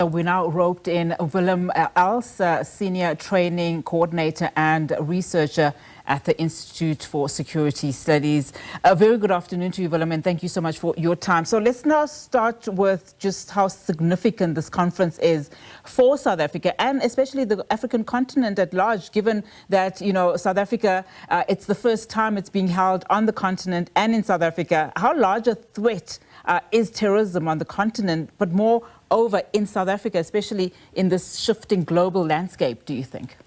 we now roped in Willem Els, Senior Training Coordinator and Researcher at the Institute for Security Studies. A very good afternoon to you, Willem, and thank you so much for your time. So let's now start with just how significant this conference is for South Africa and especially the African continent at large, given that, you know, South Africa, it's the first time it's being held on the continent and in South Africa. How large a threat is terrorism on the continent, but more over in South Africa, especially in this shifting global landscape, do you think?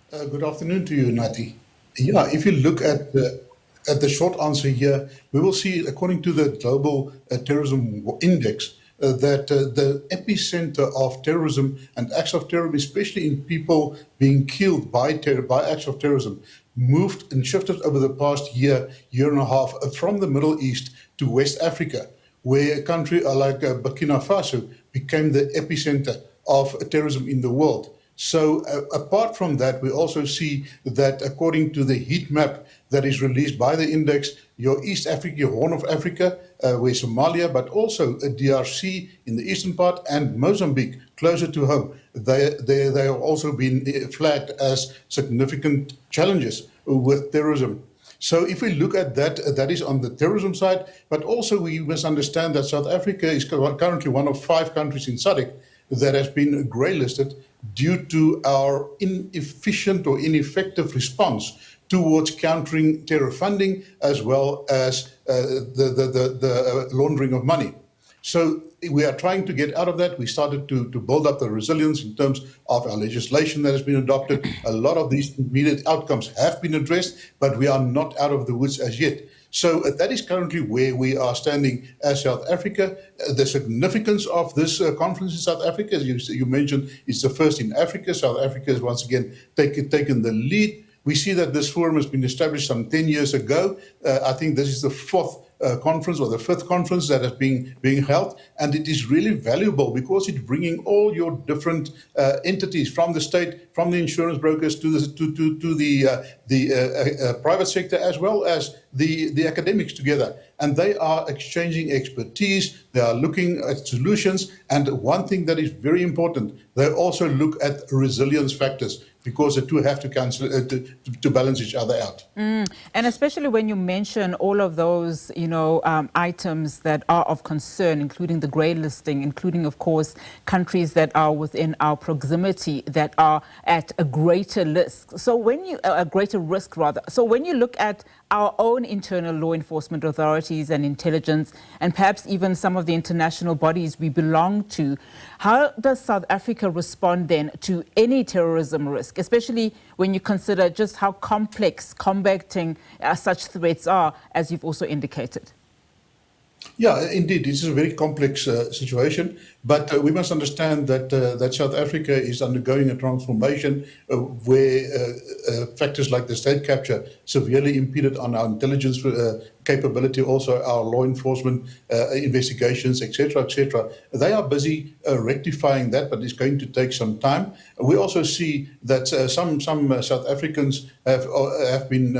Good afternoon to you, Nati. Yeah, if you look at the short answer here, we will see, according to the Global Terrorism Index, that the epicenter of terrorism and acts of terrorism, especially in people being killed by acts of terrorism, moved and shifted over the past year and a half from the Middle East to West Africa, where a country like Burkina Faso became the epicenter of terrorism in the world. So apart from that, we also see that according to the heat map that is released by the index, your East Africa, your Horn of Africa, where Somalia, but also DRC in the eastern part and Mozambique, closer to home, they have also been flagged as significant challenges with terrorism. So if we look at that, that is on the terrorism side, but also we must understand that South Africa is currently one of 5 countries in SADC that has been grey-listed due to our inefficient or ineffective response towards countering terror funding as well as the laundering of money. So we are trying to get out of that. We started to build up the resilience in terms of our legislation that has been adopted. A lot of these immediate outcomes have been addressed, but we are not out of the woods as yet. So that is currently where we are standing as South Africa. The significance of this conference in South Africa, as you mentioned, is the first in Africa. South Africa has once again taken the lead. We see that this forum has been established some 10 years ago. I think this is the 4th conference or the 5th conference that is being held, and it is really valuable because it's bringing all your different entities from the state, from the insurance brokers to the private sector, as well as the academics together, and they are exchanging expertise. They are looking at solutions, and one thing that is very important, they also look at resilience factors, because the two have to cancel to balance each other out. And especially when you mention all of those, you know, items that are of concern, including the grey listing, including, of course, countries that are within our proximity that are at a greater risk. So when you a greater risk rather. So when you look at our own internal law enforcement authorities and intelligence, and perhaps even some of the international bodies we belong to, how does South Africa respond then to any terrorism risk, especially when you consider just how complex combating such threats are, as you've also indicated? Yeah, indeed, this is a very complex situation, but we must understand that South Africa is undergoing a transformation where factors like the state capture severely impeded on our intelligence capability, also our law enforcement investigations, etc., etc. They are busy rectifying that, but it's going to take some time. We also see that some South Africans have been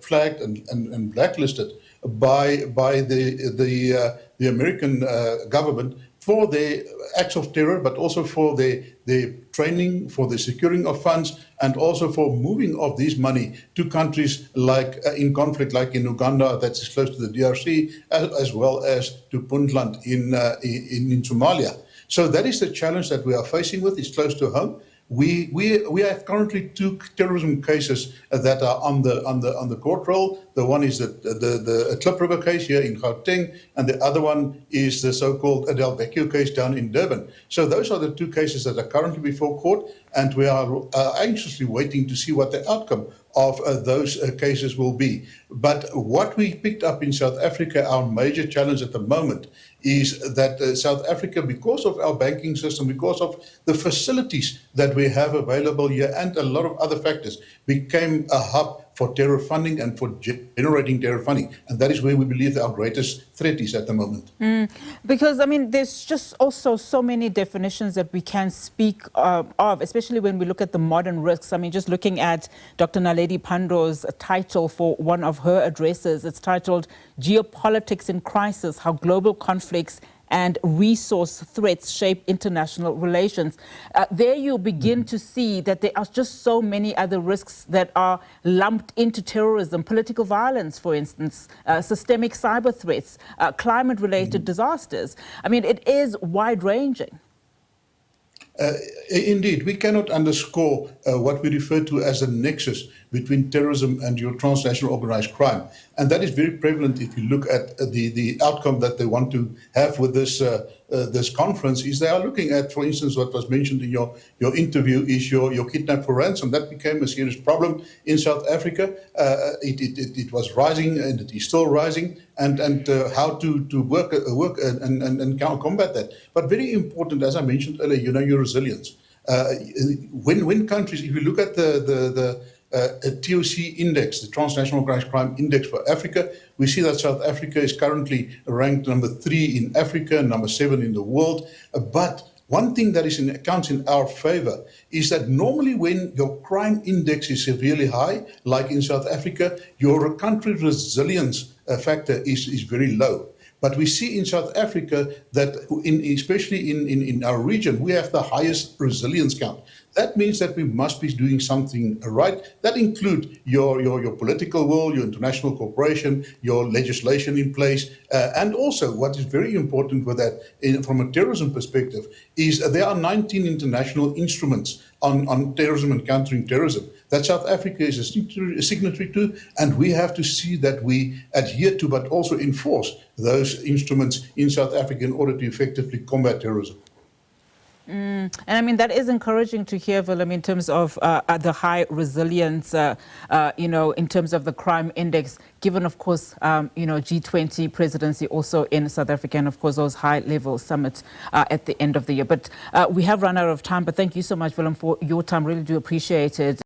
flagged and blacklisted by the American government for their acts of terror, but also for their training, for the securing of funds, and also for moving of this money to countries like in conflict, like in Uganda, that's close to the DRC, as well as to Puntland in Somalia. So that is the challenge that we are facing with. It's close to home. We have currently 2 terrorism cases that are on the court roll. The one is the Klip River case here in Gauteng, and the other one is the so-called Del Vecchio case down in Durban. So those are the 2 cases that are currently before court, and we are anxiously waiting to see what the outcome of those cases will be. But what we picked up in South Africa, our major challenge at the moment, is that South Africa, because of our banking system, because of the facilities that we have available here and a lot of other factors, became a hub for terror funding and for generating terror funding. And that is where we believe our greatest threat is at the moment. Because, I mean, there's just also so many definitions that we can speak of, especially when we look at the modern risks. I mean, just looking at Dr. Naledi Pandor's title for one of her addresses, it's titled Geopolitics in Crisis, How Global Conflicts and resource threats shape international relations. There you begin to see that there are just so many other risks that are lumped into terrorism, political violence, for instance, systemic cyber threats, climate-related disasters. I mean, it is wide-ranging. Indeed, we cannot underscore what we refer to as a nexus between terrorism and your transnational organized crime. And that is very prevalent if you look at the outcome that they want to have with this conference. Is they are looking at, for instance, what was mentioned in your interview is your kidnap for ransom. That became a serious problem in South Africa. It was rising and it is still rising, and how to work and combat that. But very important, as I mentioned earlier, your resilience. When countries, if you look at the TOC index, the Transnational Organized Crime Index for Africa, we see that South Africa is currently ranked number 3 in Africa and number 7 in the world. But one thing that counts in our favor is that normally when your crime index is severely high, like in South Africa, your country resilience factor is very low. But we see in South Africa that, especially in our region, we have the highest resilience count. That means that we must be doing something right. That includes your political will, your international cooperation, your legislation in place, and also what is very important with that, from a terrorism perspective, is there are 19 international instruments on terrorism and countering terrorism that South Africa is a signatory to, and we have to see that we adhere to, but also enforce those instruments in South Africa in order to effectively combat terrorism. And I mean, that is encouraging to hear, Willem, in terms of the high resilience, in terms of the crime index, given, of course, G20 presidency also in South Africa, and, of course, those high-level summits at the end of the year. But we have run out of time, but thank you so much, Willem, for your time. Really do appreciate it.